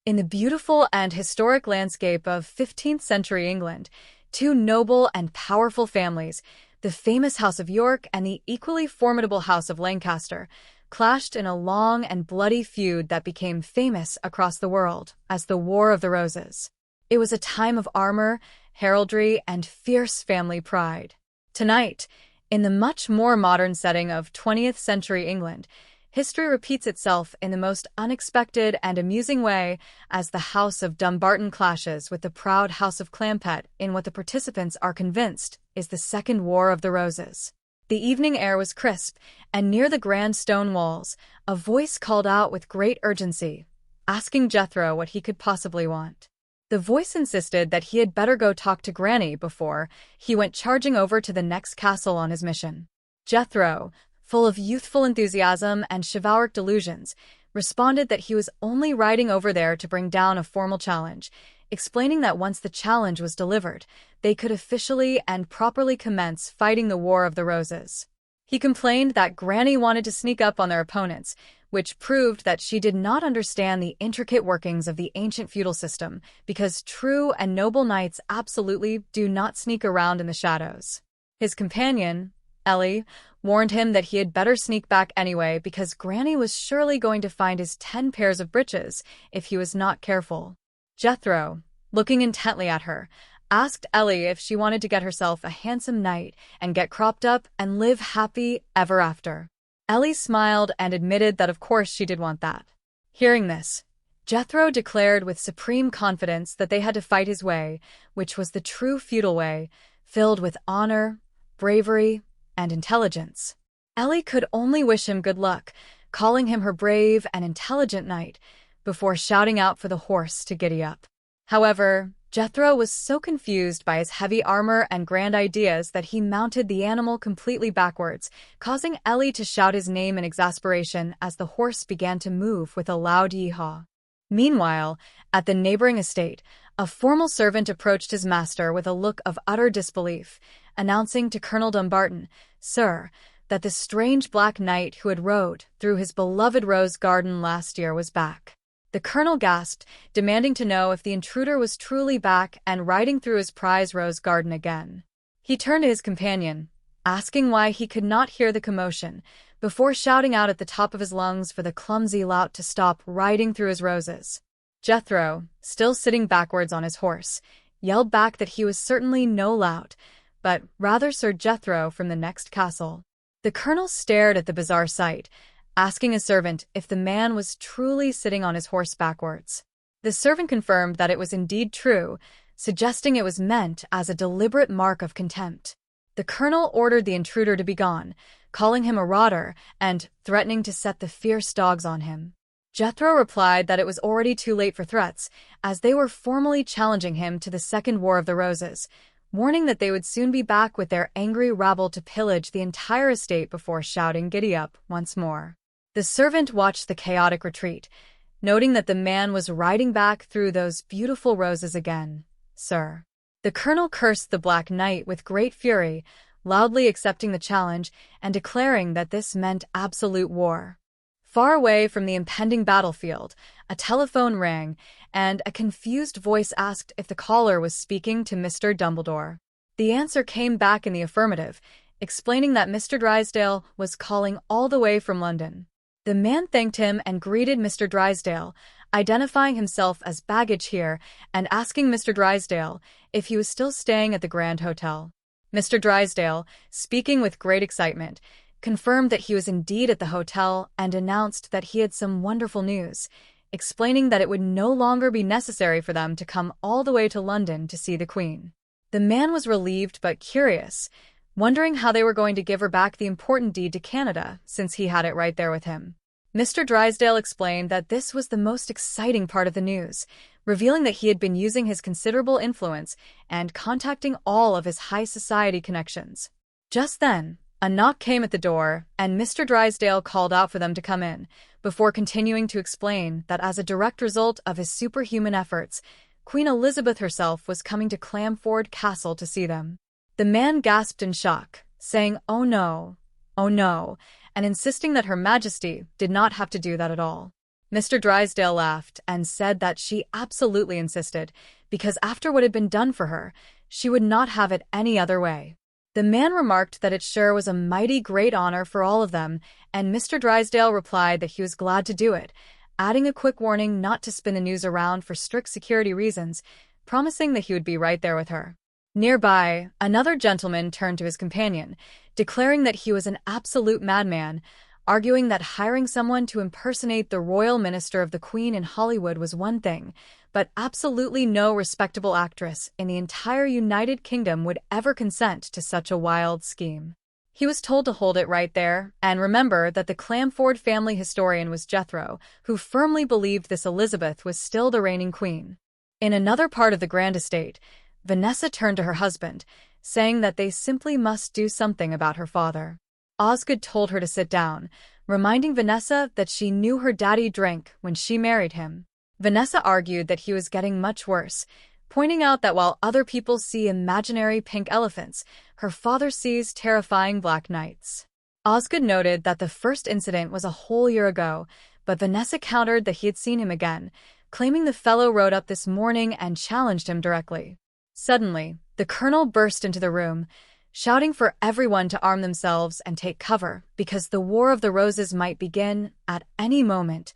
In the beautiful and historic landscape of 15th century England, two noble and powerful families, the famous House of York and the equally formidable House of Lancaster, clashed in a long and bloody feud that became famous across the world as the War of the Roses. It was a time of armor, heraldry, and fierce family pride. Tonight, in the much more modern setting of 20th century England, history repeats itself in the most unexpected and amusing way as the House of Dumbarton clashes with the proud House of Clampett in what the participants are convinced is the Second War of the Roses. The evening air was crisp, and near the grand stone walls, a voice called out with great urgency, asking Jethro what he could possibly want. The voice insisted that he had better go talk to Granny before he went charging over to the next castle on his mission. Jethro, full of youthful enthusiasm and chivalric delusions, responded that he was only riding over there to bring down a formal challenge, explaining that once the challenge was delivered, they could officially and properly commence fighting the War of the Roses. He complained that Granny wanted to sneak up on their opponents, which proved that she did not understand the intricate workings of the ancient feudal system, because true and noble knights absolutely do not sneak around in the shadows. His companion, Ellie, warned him that he had better sneak back anyway because Granny was surely going to find his 10 pairs of breeches if he was not careful. Jethro, looking intently at her, asked Ellie if she wanted to get herself a handsome knight and get cropped up and live happy ever after. Ellie smiled and admitted that of course she did want that. Hearing this, Jethro declared with supreme confidence that they had to fight his way, which was the true feudal way, filled with honor, bravery, and intelligence. Ellie could only wish him good luck, calling him her brave and intelligent knight, before shouting out for the horse to giddy up. However, Jethro was so confused by his heavy armor and grand ideas that he mounted the animal completely backwards, causing Ellie to shout his name in exasperation as the horse began to move with a loud yee-haw. Meanwhile, at the neighboring estate, a formal servant approached his master with a look of utter disbelief, announcing to Colonel Dumbarton, "Sir, that the strange black knight who had rode through his beloved rose garden last year was back." The colonel gasped, demanding to know if the intruder was truly back and riding through his prize rose garden again. He turned to his companion, asking why he could not hear the commotion, before shouting out at the top of his lungs for the clumsy lout to stop riding through his roses. Jethro, still sitting backwards on his horse, yelled back that he was certainly no lout, but rather Sir Jethro from the next castle. The colonel stared at the bizarre sight, asking his servant if the man was truly sitting on his horse backwards. The servant confirmed that it was indeed true, suggesting it was meant as a deliberate mark of contempt. The colonel ordered the intruder to be gone, calling him a rotter and threatening to set the fierce dogs on him. Jethro replied that it was already too late for threats, as they were formally challenging him to the Second War of the Roses, warning that they would soon be back with their angry rabble to pillage the entire estate before shouting "Giddy up" once more. The servant watched the chaotic retreat, noting that the man was riding back through those beautiful roses again. "Sir." The colonel cursed the Black Knight with great fury, loudly accepting the challenge and declaring that this meant absolute war. Far away from the impending battlefield, a telephone rang, and a confused voice asked if the caller was speaking to Mr. Dumbledore. The answer came back in the affirmative, explaining that Mr. Drysdale was calling all the way from London. The man thanked him and greeted Mr. Drysdale, identifying himself as baggage here and asking Mr. Drysdale if he was still staying at the Grand Hotel. Mr. Drysdale, speaking with great excitement, confirmed that he was indeed at the hotel and announced that he had some wonderful news, explaining that it would no longer be necessary for them to come all the way to London to see the Queen. The man was relieved but curious, wondering how they were going to give her back the important deed to Canada, since he had it right there with him. Mr. Drysdale explained that this was the most exciting part of the news, revealing that he had been using his considerable influence and contacting all of his high society connections. Just then, a knock came at the door, and Mr. Drysdale called out for them to come in, before continuing to explain that as a direct result of his superhuman efforts, Queen Elizabeth herself was coming to Clamford Castle to see them. The man gasped in shock, saying, oh no," and insisting that Her Majesty did not have to do that at all. Mr. Drysdale laughed and said that she absolutely insisted, because after what had been done for her, she would not have it any other way. The man remarked that it sure was a mighty great honor for all of them, and Mr. Drysdale replied that he was glad to do it, adding a quick warning not to spin the news around for strict security reasons, promising that he would be right there with her. Nearby, another gentleman turned to his companion, declaring that he was an absolute madman, arguing that hiring someone to impersonate the royal minister of the Queen in Hollywood was one thing, but absolutely no respectable actress in the entire United Kingdom would ever consent to such a wild scheme. He was told to hold it right there, and remember that the Clamford family historian was Jethro, who firmly believed this Elizabeth was still the reigning queen. In another part of the Grand Estate, Vanessa turned to her husband, saying that they simply must do something about her father. Osgood told her to sit down, reminding Vanessa that she knew her daddy drank when she married him. Vanessa argued that he was getting much worse, pointing out that while other people see imaginary pink elephants, her father sees terrifying black knights. Osgood noted that the first incident was a whole year ago, but Vanessa countered that he had seen him again, claiming the fellow rode up this morning and challenged him directly. Suddenly, the colonel burst into the room, shouting for everyone to arm themselves and take cover because the War of the Roses might begin at any moment,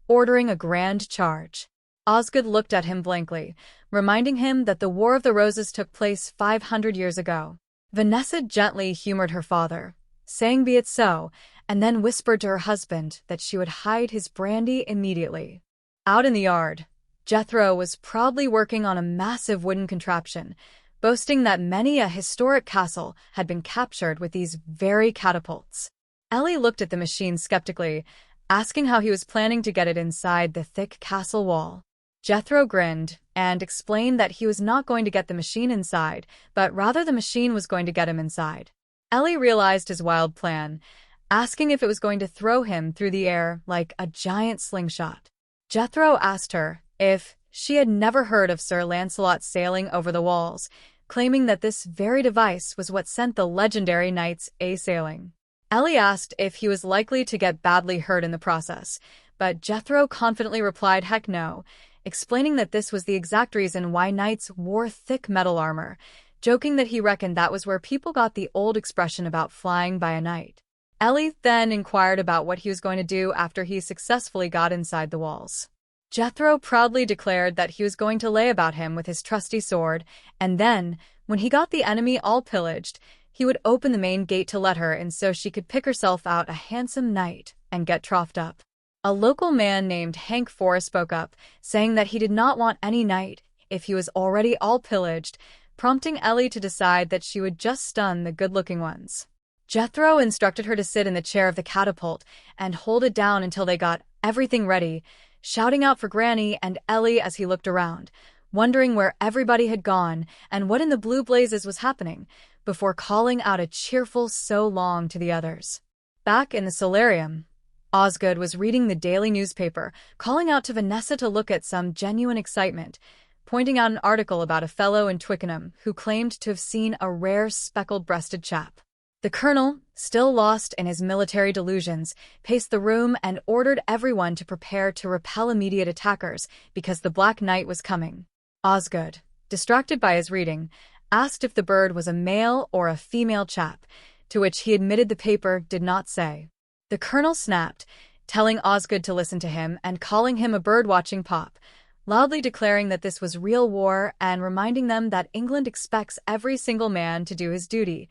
ordering a grand charge. Osgood looked at him blankly, reminding him that the War of the Roses took place 500 years ago. Vanessa gently humored her father, saying be it so, and then whispered to her husband that she would hide his brandy immediately. Out in the yard, Jethro was proudly working on a massive wooden contraption, boasting that many a historic castle had been captured with these very catapults. Ellie looked at the machine skeptically, asking how he was planning to get it inside the thick castle wall. Jethro grinned and explained that he was not going to get the machine inside, but rather the machine was going to get him inside. Ellie realized his wild plan, asking if it was going to throw him through the air like a giant slingshot. Jethro asked her if she had never heard of Sir Lancelot sailing over the walls, claiming that this very device was what sent the legendary knights a-sailing. Ellie asked if he was likely to get badly hurt in the process, but Jethro confidently replied heck no, explaining that this was the exact reason why knights wore thick metal armor, joking that he reckoned that was where people got the old expression about flying by a night. Ellie then inquired about what he was going to do after he successfully got inside the walls. Jethro proudly declared that he was going to lay about him with his trusty sword, and then, when he got the enemy all pillaged, he would open the main gate to let her in so she could pick herself out a handsome knight and get troughed up. A local man named Hank Forrest spoke up, saying that he did not want any knight if he was already all pillaged, prompting Ellie to decide that she would just stun the good-looking ones. Jethro instructed her to sit in the chair of the catapult and hold it down until they got everything ready, shouting out for Granny and Ellie as he looked around, wondering where everybody had gone and what in the blue blazes was happening, before calling out a cheerful so long to the others. Back in the solarium, Osgood was reading the daily newspaper, calling out to Vanessa to look at some genuine excitement, pointing out an article about a fellow in Twickenham who claimed to have seen a rare speckled-breasted chap. The colonel, still lost in his military delusions, paced the room and ordered everyone to prepare to repel immediate attackers because the Black Knight was coming. Osgood, distracted by his reading, asked if the bird was a male or a female chap, to which he admitted the paper did not say. The colonel snapped, telling Osgood to listen to him and calling him a bird-watching pop, loudly declaring that this was real war and reminding them that England expects every single man to do his duty,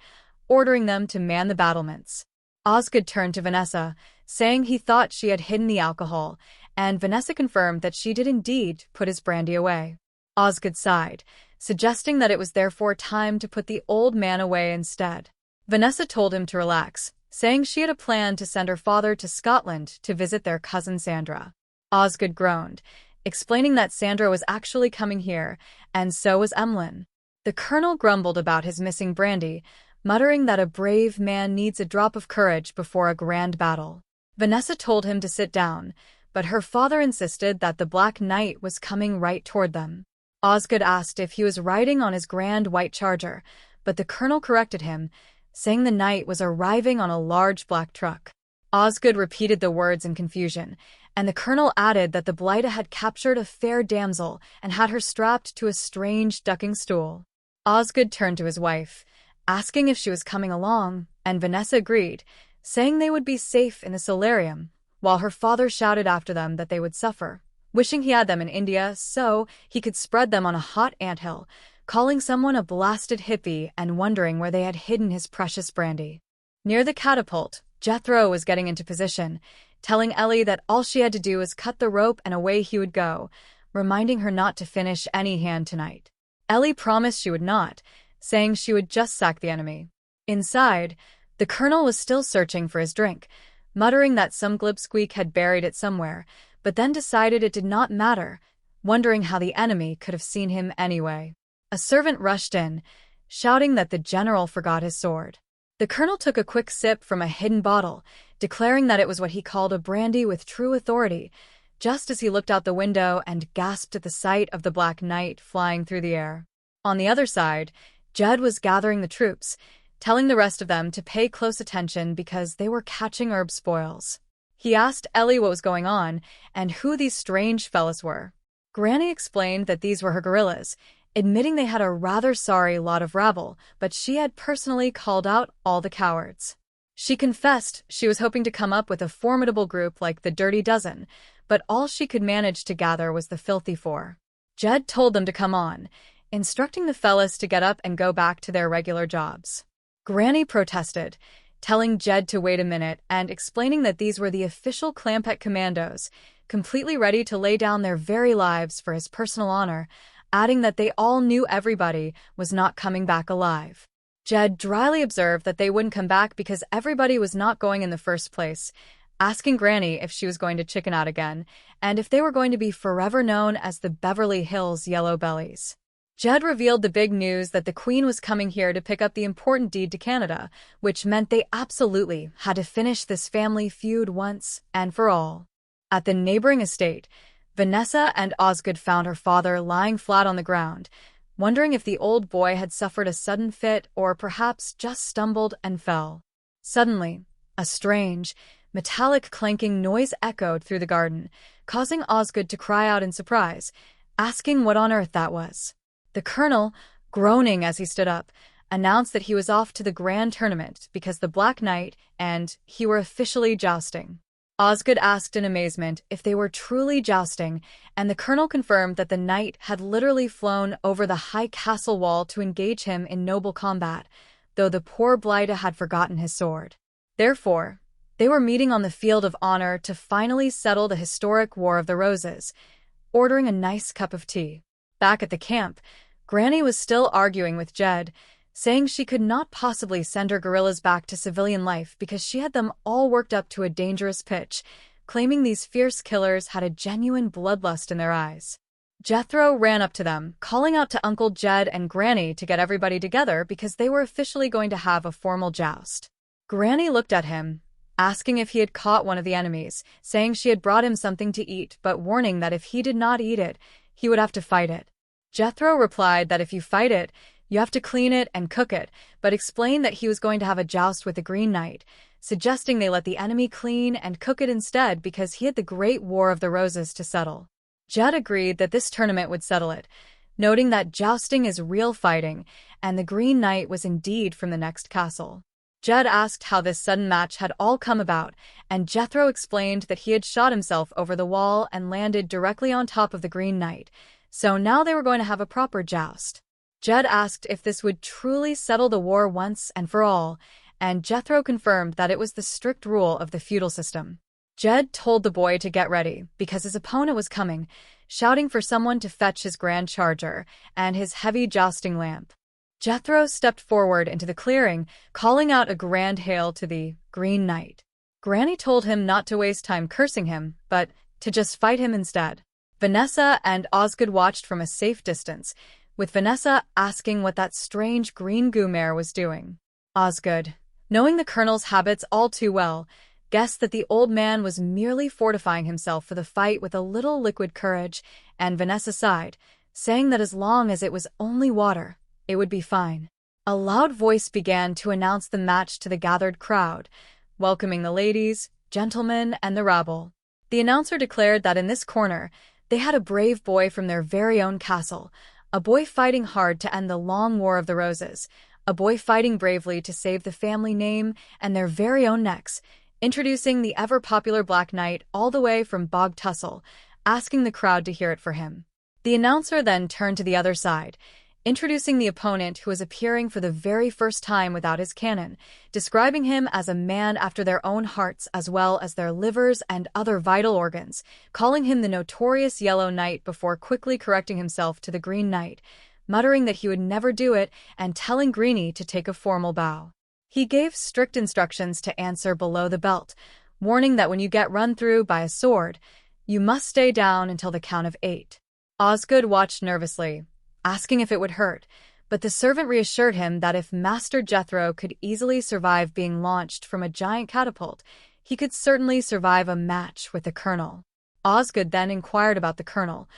ordering them to man the battlements. Osgood turned to Vanessa, saying he thought she had hidden the alcohol, and Vanessa confirmed that she did indeed put his brandy away. Osgood sighed, suggesting that it was therefore time to put the old man away instead. Vanessa told him to relax, saying she had a plan to send her father to Scotland to visit their cousin Sandra. Osgood groaned, explaining that Sandra was actually coming here, and so was Emlyn. The colonel grumbled about his missing brandy, muttering that a brave man needs a drop of courage before a grand battle. Vanessa told him to sit down, but her father insisted that the Black Knight was coming right toward them. Osgood asked if he was riding on his grand white charger, but the colonel corrected him, saying the knight was arriving on a large black truck. Osgood repeated the words in confusion, and the colonel added that the Blythe had captured a fair damsel and had her strapped to a strange ducking stool. Osgood turned to his wife, asking if she was coming along, and Vanessa agreed, saying they would be safe in the solarium, while her father shouted after them that they would suffer, wishing he had them in India so he could spread them on a hot anthill, calling someone a blasted hippie and wondering where they had hidden his precious brandy. Near the catapult, Jethro was getting into position, telling Ellie that all she had to do was cut the rope and away he would go, reminding her not to finish any hand tonight. Ellie promised she would not, saying she would just sack the enemy. Inside, the colonel was still searching for his drink, muttering that some glibsqueak had buried it somewhere, but then decided it did not matter, wondering how the enemy could have seen him anyway. A servant rushed in, shouting that the general forgot his sword. The colonel took a quick sip from a hidden bottle, declaring that it was what he called a brandy with true authority, just as he looked out the window and gasped at the sight of the Black Knight flying through the air. On the other side, Jed was gathering the troops, telling the rest of them to pay close attention because they were catching herb spoils. He asked Ellie what was going on and who these strange fellas were. Granny explained that these were her guerrillas, admitting they had a rather sorry lot of rabble, but she had personally called out all the cowards. She confessed she was hoping to come up with a formidable group like the Dirty Dozen, but all she could manage to gather was the Filthy Four. Jed told them to come on, instructing the fellas to get up and go back to their regular jobs. Granny protested, telling Jed to wait a minute and explaining that these were the official Clampett commandos, completely ready to lay down their very lives for his personal honor, adding that they all knew everybody was not coming back alive. Jed dryly observed that they wouldn't come back because everybody was not going in the first place, asking Granny if she was going to chicken out again, and if they were going to be forever known as the Beverly Hills Yellow Bellies. Jed revealed the big news that the Queen was coming here to pick up the important deed to Canada, which meant they absolutely had to finish this family feud once and for all. At the neighboring estate, Vanessa and Osgood found her father lying flat on the ground, wondering if the old boy had suffered a sudden fit or perhaps just stumbled and fell. Suddenly, a strange, metallic clanking noise echoed through the garden, causing Osgood to cry out in surprise, asking what on earth that was. The colonel, groaning as he stood up, announced that he was off to the grand tournament because the Black Knight and he were officially jousting. Osgood asked in amazement if they were truly jousting, and the colonel confirmed that the knight had literally flown over the high castle wall to engage him in noble combat, though the poor Blythe had forgotten his sword. Therefore, they were meeting on the field of honor to finally settle the historic War of the Roses, ordering a nice cup of tea. Back at the camp, Granny was still arguing with Jed, saying she could not possibly send her guerrillas back to civilian life because she had them all worked up to a dangerous pitch, claiming these fierce killers had a genuine bloodlust in their eyes. Jethro ran up to them, calling out to Uncle Jed and Granny to get everybody together because they were officially going to have a formal joust. Granny looked at him, asking if he had caught one of the enemies, saying she had brought him something to eat but warning that if he did not eat it, he would have to fight it. Jethro replied that if you fight it, you have to clean it and cook it, but explained that he was going to have a joust with the Green Knight, suggesting they let the enemy clean and cook it instead because he had the Great War of the Roses to settle. Jed agreed that this tournament would settle it, noting that jousting is real fighting, and the Green Knight was indeed from the next castle. Jed asked how this sudden match had all come about, and Jethro explained that he had shot himself over the wall and landed directly on top of the Green Knight, so now they were going to have a proper joust. Jed asked if this would truly settle the war once and for all, and Jethro confirmed that it was the strict rule of the feudal system. Jed told the boy to get ready because his opponent was coming, shouting for someone to fetch his grand charger and his heavy jousting lamp. Jethro stepped forward into the clearing, calling out a grand hail to the Green Knight. Granny told him not to waste time cursing him, but to just fight him instead. Vanessa and Osgood watched from a safe distance, with Vanessa asking what that strange green goo mare was doing. Osgood, knowing the colonel's habits all too well, guessed that the old man was merely fortifying himself for the fight with a little liquid courage, and Vanessa sighed, saying that as long as it was only water, it would be fine. A loud voice began to announce the match to the gathered crowd, welcoming the ladies, gentlemen, and the rabble. The announcer declared that in this corner, they had a brave boy from their very own castle, a boy fighting hard to end the long War of the Roses, a boy fighting bravely to save the family name and their very own necks, introducing the ever-popular Black Knight all the way from Bog Tussle, asking the crowd to hear it for him. The announcer then turned to the other side, introducing the opponent who was appearing for the very first time without his cannon, describing him as a man after their own hearts as well as their livers and other vital organs, calling him the notorious Yellow Knight before quickly correcting himself to the Green Knight, muttering that he would never do it and telling Greenie to take a formal bow. He gave strict instructions to answer below the belt, warning that when you get run through by a sword, you must stay down until the count of 8. Osgood watched nervously, asking if it would hurt, but the servant reassured him that if Master Jethro could easily survive being launched from a giant catapult, he could certainly survive a match with the colonel. Osgood then inquired about the colonel,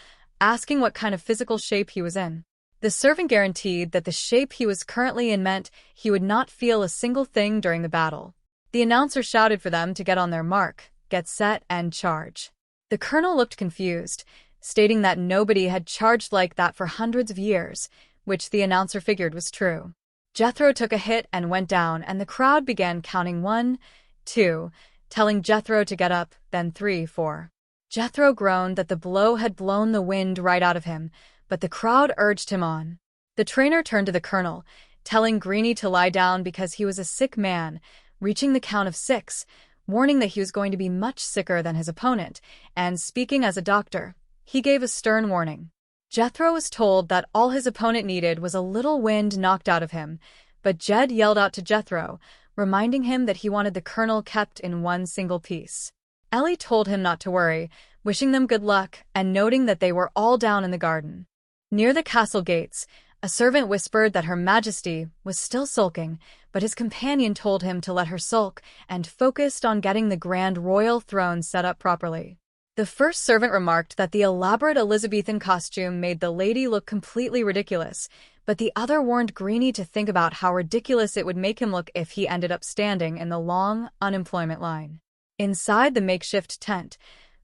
asking what kind of physical shape he was in. The servant guaranteed that the shape he was currently in meant he would not feel a single thing during the battle. The announcer shouted for them to get on their mark, get set, and charge. The colonel looked confused, stating that nobody had charged like that for hundreds of years, which the announcer figured was true. Jethro took a hit and went down, and the crowd began counting 1, 2, telling Jethro to get up, then 3, 4. Jethro groaned that the blow had blown the wind right out of him, but the crowd urged him on. The trainer turned to the colonel, telling Greenie to lie down because he was a sick man, reaching the count of 6, warning that he was going to be much sicker than his opponent, and speaking as a doctor, he gave a stern warning. Jethro was told that all his opponent needed was a little wind knocked out of him, but Jed yelled out to Jethro, reminding him that he wanted the colonel kept in one single piece. Ellie told him not to worry, wishing them good luck and noting that they were all down in the garden. Near the castle gates, a servant whispered that Her Majesty was still sulking, but his companion told him to let her sulk and focused on getting the grand royal throne set up properly. The first servant remarked that the elaborate Elizabethan costume made the lady look completely ridiculous, but the other warned Greenie to think about how ridiculous it would make him look if he ended up standing in the long unemployment line. Inside the makeshift tent,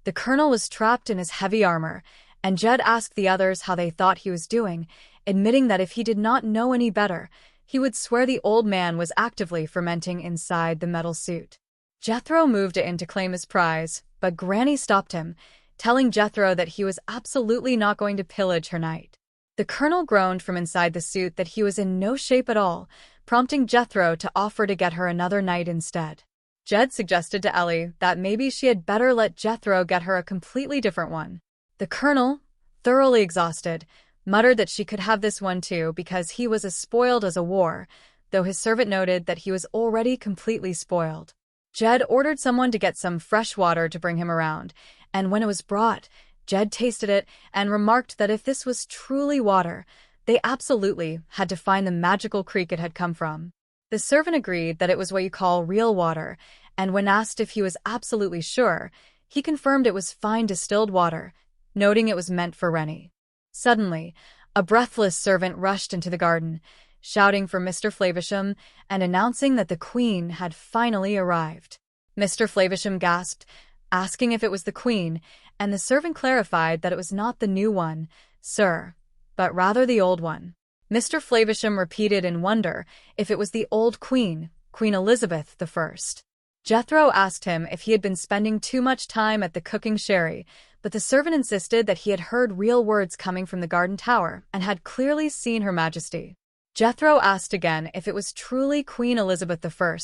the colonel was trapped in his heavy armor, and Jed asked the others how they thought he was doing, admitting that if he did not know any better, he would swear the old man was actively fermenting inside the metal suit. Jethro moved in to claim his prize, but Granny stopped him, telling Jethro that he was absolutely not going to pillage her knight. The colonel groaned from inside the suit that he was in no shape at all, prompting Jethro to offer to get her another knight instead. Jed suggested to Ellie that maybe she had better let Jethro get her a completely different one. The colonel, thoroughly exhausted, muttered that she could have this one too because he was as spoiled as a war, though his servant noted that he was already completely spoiled. Jed ordered someone to get some fresh water to bring him around, and when it was brought, Jed tasted it and remarked that if this was truly water, they absolutely had to find the magical creek it had come from. The servant agreed that it was what you call real water, and when asked if he was absolutely sure, he confirmed it was fine distilled water, noting it was meant for Rennie. Suddenly, a breathless servant rushed into the garden, shouting for Mr. Flavisham and announcing that the Queen had finally arrived. Mr. Flavisham gasped, asking if it was the Queen, and the servant clarified that it was not the new one, sir, but rather the old one. Mr. Flavisham repeated in wonder if it was the old Queen, Queen Elizabeth I. Jethro asked him if he had been spending too much time at the cooking sherry, but the servant insisted that he had heard real words coming from the garden tower and had clearly seen Her Majesty. Jethro asked again if it was truly Queen Elizabeth I,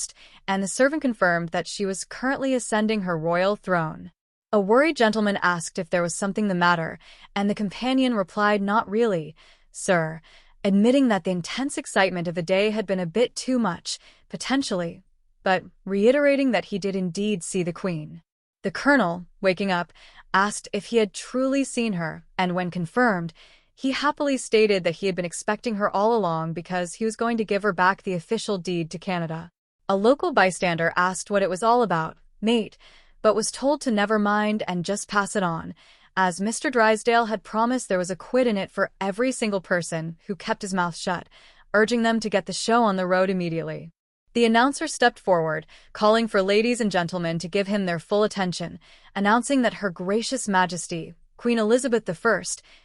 and the servant confirmed that she was currently ascending her royal throne. A worried gentleman asked if there was something the matter, and the companion replied not really, sir, admitting that the intense excitement of the day had been a bit too much, potentially, but reiterating that he did indeed see the Queen. The colonel, waking up, asked if he had truly seen her, and when confirmed, he happily stated that he had been expecting her all along because he was going to give her back the official deed to Canada. A local bystander asked what it was all about, mate, but was told to never mind and just pass it on, as Mr. Drysdale had promised there was a quid in it for every single person who kept his mouth shut, urging them to get the show on the road immediately. The announcer stepped forward, calling for ladies and gentlemen to give him their full attention, announcing that Her Gracious Majesty, Queen Elizabeth I,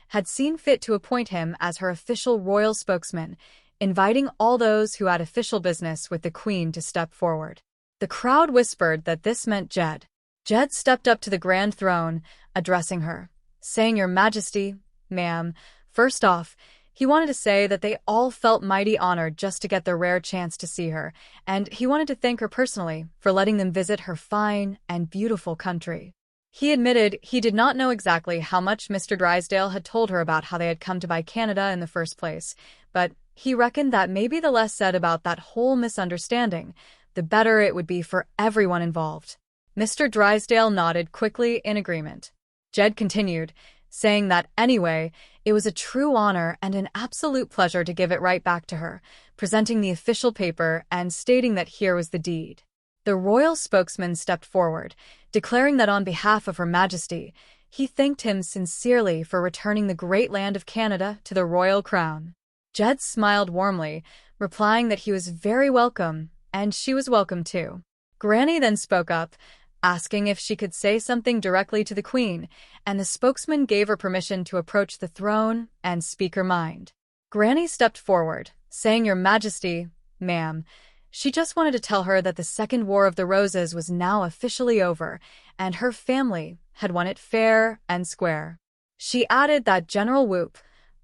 had seen fit to appoint him as her official royal spokesman, inviting all those who had official business with the Queen to step forward. The crowd whispered that this meant Jed. Jed stepped up to the grand throne, addressing her, saying, "Your Majesty, ma'am." First off, he wanted to say that they all felt mighty honored just to get the rare chance to see her, and he wanted to thank her personally for letting them visit her fine and beautiful country. He admitted he did not know exactly how much Mr. Drysdale had told her about how they had come to buy Canada in the first place, but he reckoned that maybe the less said about that whole misunderstanding, the better it would be for everyone involved. Mr. Drysdale nodded quickly in agreement. Jed continued, saying that anyway, it was a true honor and an absolute pleasure to give it right back to her, presenting the official paper and stating that here was the deed. The royal spokesman stepped forward, declaring that on behalf of Her Majesty, he thanked him sincerely for returning the great land of Canada to the royal crown. Jed smiled warmly, replying that he was very welcome, and she was welcome too. Granny then spoke up, asking if she could say something directly to the Queen, and the spokesman gave her permission to approach the throne and speak her mind. Granny stepped forward, saying, "Your Majesty, ma'am." She just wanted to tell her that the Second War of the Roses was now officially over, and her family had won it fair and square. She added that General Whoop,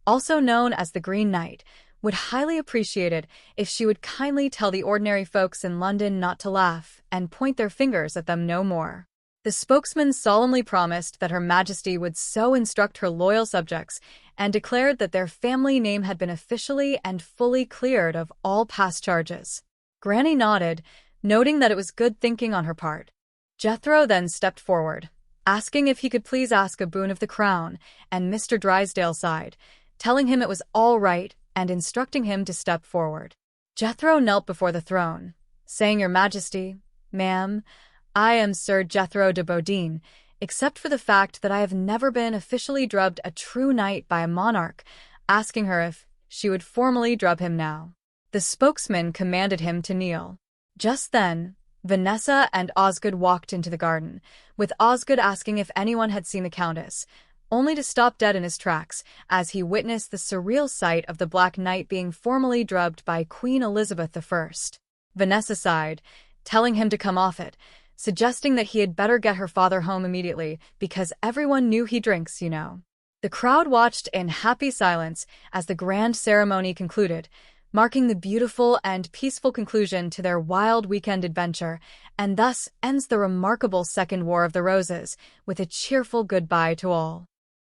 also known as the Green Knight, would highly appreciate it if she would kindly tell the ordinary folks in London not to laugh and point their fingers at them no more. The spokesman solemnly promised that Her Majesty would so instruct her loyal subjects and declared that their family name had been officially and fully cleared of all past charges. Granny nodded, noting that it was good thinking on her part. Jethro then stepped forward, asking if he could please ask a boon of the crown, and Mr. Drysdale sighed, telling him it was all right and instructing him to step forward. Jethro knelt before the throne, saying, "Your Majesty, ma'am, I am Sir Jethro de Bodine, except for the fact that I have never been officially dubbed a true knight by a monarch," asking her if she would formally dub him now. The spokesman commanded him to kneel. Just then, Vanessa and Osgood walked into the garden, with Osgood asking if anyone had seen the Countess, only to stop dead in his tracks as he witnessed the surreal sight of the Black Knight being formally drubbed by Queen Elizabeth I. Vanessa sighed, telling him to come off it, suggesting that he had better get her father home immediately because everyone knew he drinks, you know. The crowd watched in happy silence as the grand ceremony concluded, marking the beautiful and peaceful conclusion to their wild weekend adventure, and thus ends the remarkable Second War of the Roses with a cheerful goodbye to all.